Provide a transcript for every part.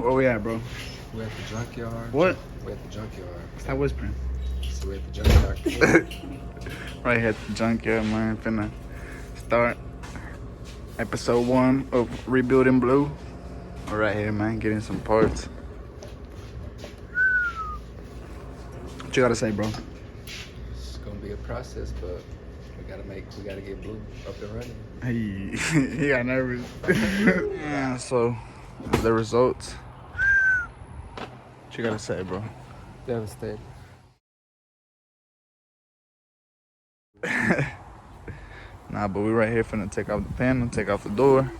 Where we at, bro? We're at the junkyard. What? We're at the junkyard. Stop whispering. So we're at the junkyard. Right here at the junkyard, man. Finna start episode 1 of Rebuilding Blue. We're right here, man. Getting some parts. What you gotta say, bro? It's gonna be a process, but we gotta get Blue up and running. Hey, he got nervous. Yeah, so the results. What you gotta say, bro? Devastated. Nah, but we right here finna take off the panel, take off the door,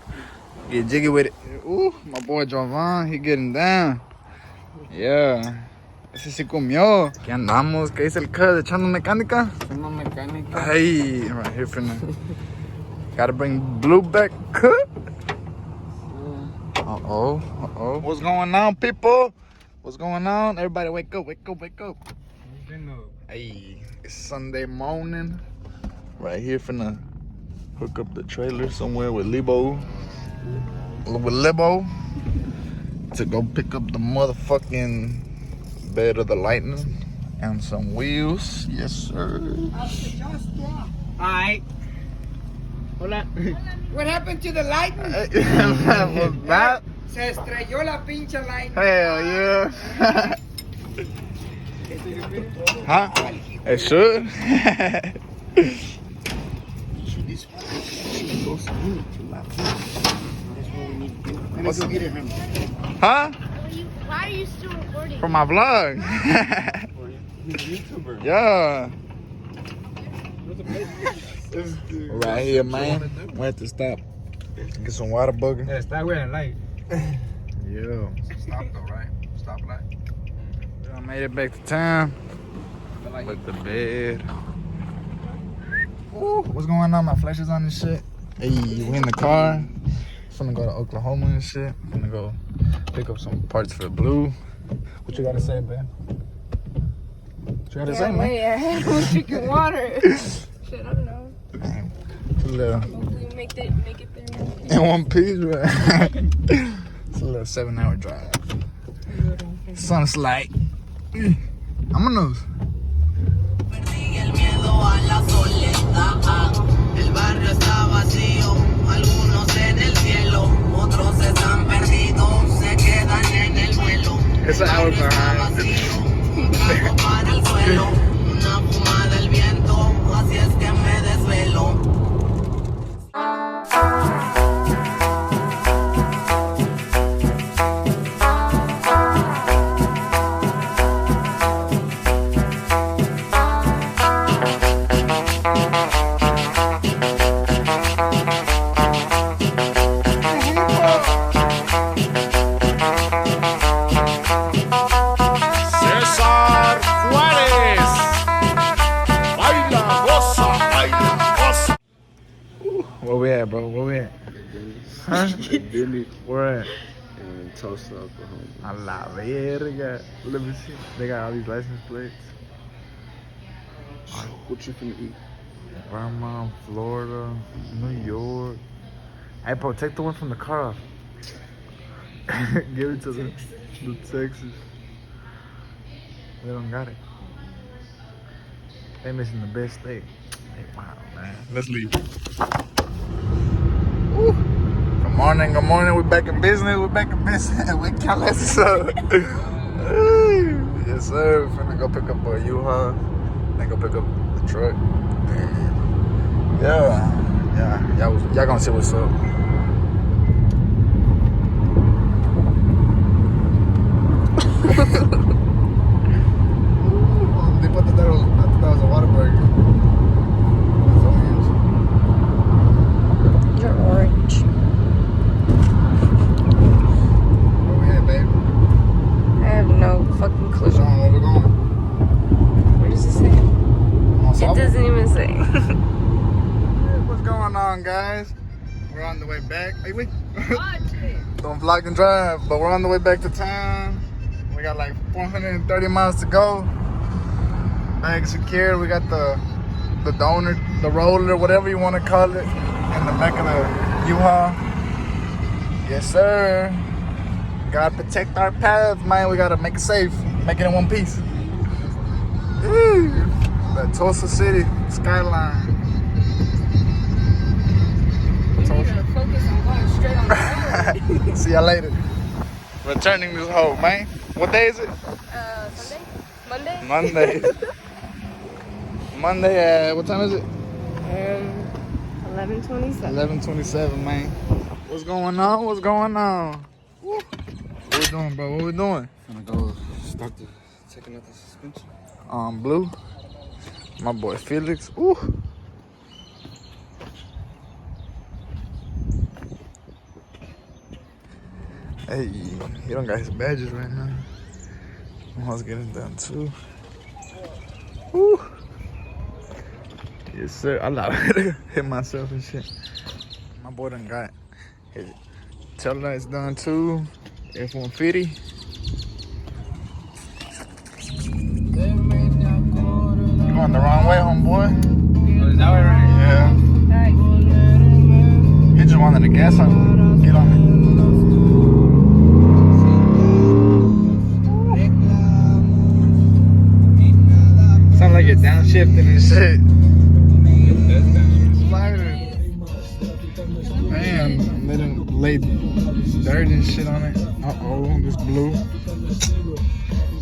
get jiggy with it. Ooh, my boy Jovan, he getting down. Yeah. Ese se comió. ¿Qué andamos? ¿Qué dice el cuz? ¿Echando mecánica? Echando mecánica. Hey, right here finna. Gotta bring Blue back. Uh-oh. What's going on, people? What's going on? Everybody wake up. Hey, it's Sunday morning. Right here finna hook up the trailer somewhere with Libo. To go pick up the motherfucking bed of the lightning and some wheels. Yes, sir. Alright. Hola. What happened to the lightning? What's that? Se estrelló la pinche lightning. Hell yeah. Huh? It should. Huh? Why are you still recording? For my vlog. He's a YouTuber. Yeah. Right here, man. We have to stop. Get some water bugger. Yeah, está wearing light. Yeah. Stop though, right? Stop light. I made it back to town with the bed. Ooh, what's going on? My flash is on and shit. Hey, we in the car. Finna go to Oklahoma and shit. Finna go pick up some parts for Blue. What you gotta say, man? What you gotta say, man? Wait, I had one drinking water. Shit, I don't know. Man, it's a little, Hopefully make it there. in one piece, right? It's a little 7-hour drive. Sun's like, I'm a nose. El miedo a la soledad, el barrio está vacío, algunos en el cielo, otros están perdidos, se quedan en el vuelo. It's an hour behind. Un trago para el suelo, una fumada del viento, así es que me desvelo. Where we at, bro? Where we at? Huh? Billy Where at? and Tulsa, Oklahoma. A la verga. Let me see. They got all these license plates. What you finna eat? Vermont, Florida, New York. Hey, bro, take the one from the car off. Give it to the Texas. They don't got it. They missing the best state. Hey, wow, man. Let's leave. Woo. Good morning. We're back in business. We can't let this up. Yes, sir. We're finna go pick up a U-Haul. Then go pick up the truck. And yeah. Y'all gonna see what's up. They put that was a water burger. You're orange. Where we at, babe? I have no fucking clue. Show 'em where we're going. What does it say? It doesn't even say. What's going on, guys? We're on the way back. Hey, wait. Don't vlog and drive, but we're on the way back to town. We got like 430 miles to go. Bag secured. We got the donor, the roller, whatever you want to call it, in the back of the U-Haul. Yes, sir. Gotta protect our path, man. We gotta make it safe. Make it in one piece. Woo. The Tulsa City skyline. We need to focus on going straight on the road. See y'all later. Returning this hole, man. What day is it? Sunday? Monday? Monday. Monday at, what time is it? 11:27. 11:27, man. What's going on? What's going on? Woo. What we doing, bro? What we doing? I'm gonna go start taking out the suspension. Blue. My boy Felix. Ooh. Hey, he don't got his badges right now. I was getting done too. Woo. Yes, sir. I love it. Hit myself and shit. My boy done got his tail lights done too. F-150. Going the wrong way, homeboy. Oh, is that way right? Yeah. He just wanted the gas on. Get on it. Sound like you're downshifting and shit. Man, they done laid dirt and shit on it. Uh-oh, this Blue.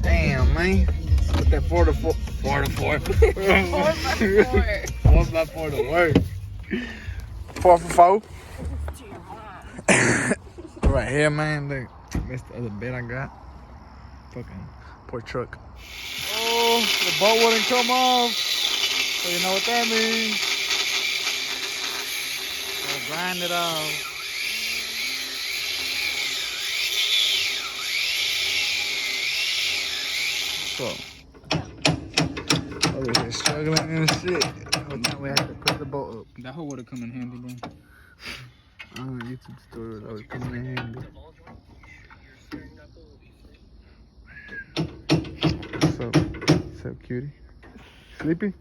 Damn, man. Put that 4x4. 4x4. 4x4 to work. 4x4. Right here, man. Look, that's the other bed I got. Fucking poor truck. Oh, the boat wouldn't come off. So you know what that means. Gotta grind it off. So, over here struggling and shit. Now we have to put the boat up. That hoe would have come in handy, bro. YouTube story that was coming in handy. What's up, cutie? Sleepy?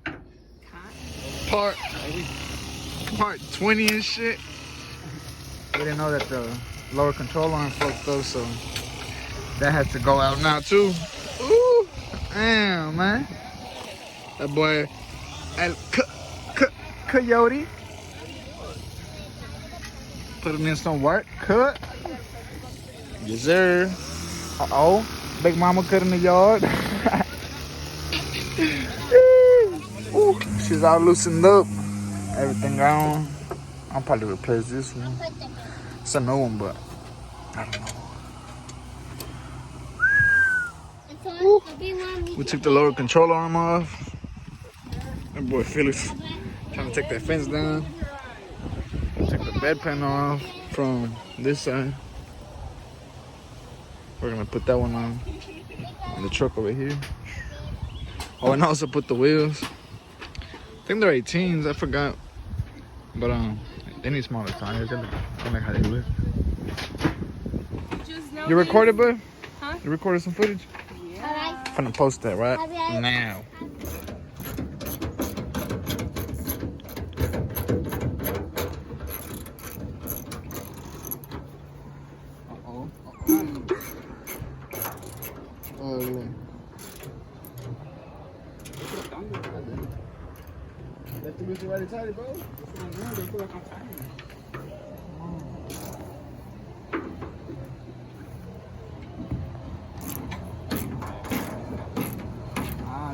Part 20 and shit. We didn't know that the lower control arm fucked up, so that had to go out now too. Ooh, damn, man. That boy, Coyote, putting in some work. Cut. Yes, sir. Uh-oh. Big mama cut in the yard. Ooh, she's all loosened up. Everything gone. I'll probably replace this one. It's a new one, but I don't know. Ooh. We took the lower control arm off. That boy Felix trying to take that fence down. We took the bed panel off from this side. We're gonna put that one on the truck over here. Oh, and also put the wheels. I think they're 18s. I forgot, but they need smaller tires. I don't like how they look. You recorded, bud? Huh? You recorded some footage? Yeah. I'm gonna post that right now.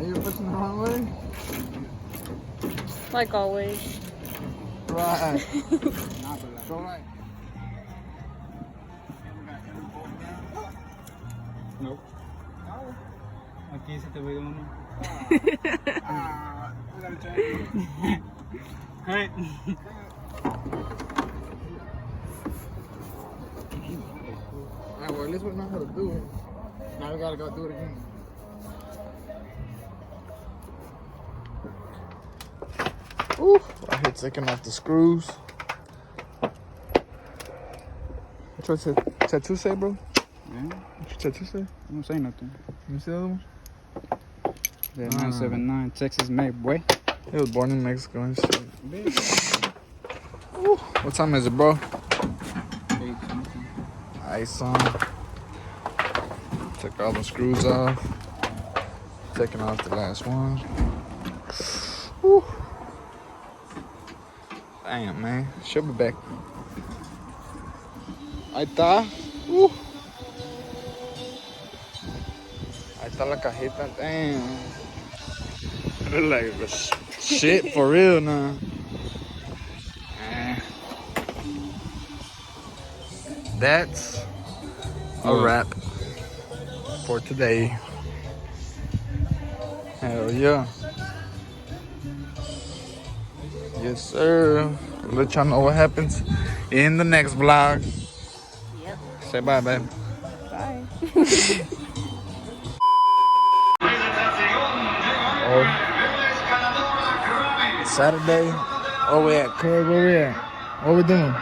You're pushing the wrong way? Like always. Right. Go right. Nope. Aquí se te ve uno. We gotta try it. Alright. Alright, well, at least we know how to do it. Now we gotta go do it again. Ooh, right here taking off the screws. What's your tattoo say, bro? Yeah. What's your tattoo say? I don't say nothing. Let me see the other one. Yeah, 979 Texas made, boy. He was born in Mexico and shit. Ooh, what time is it, bro? 8 something. Ice on. Took all the screws off. Taking off the last one. Whew. Damn, man. She'll be back. Ahí está. Ahí está la cajita. Damn. Look like shit for real now. That's a wrap for today. Hell yeah. Yes, sir. We'll let y'all know what happens in the next vlog. Yep. Say bye, babe. Bye. Oh. Saturday. Oh, we at? Cuz, where we at? What we doing?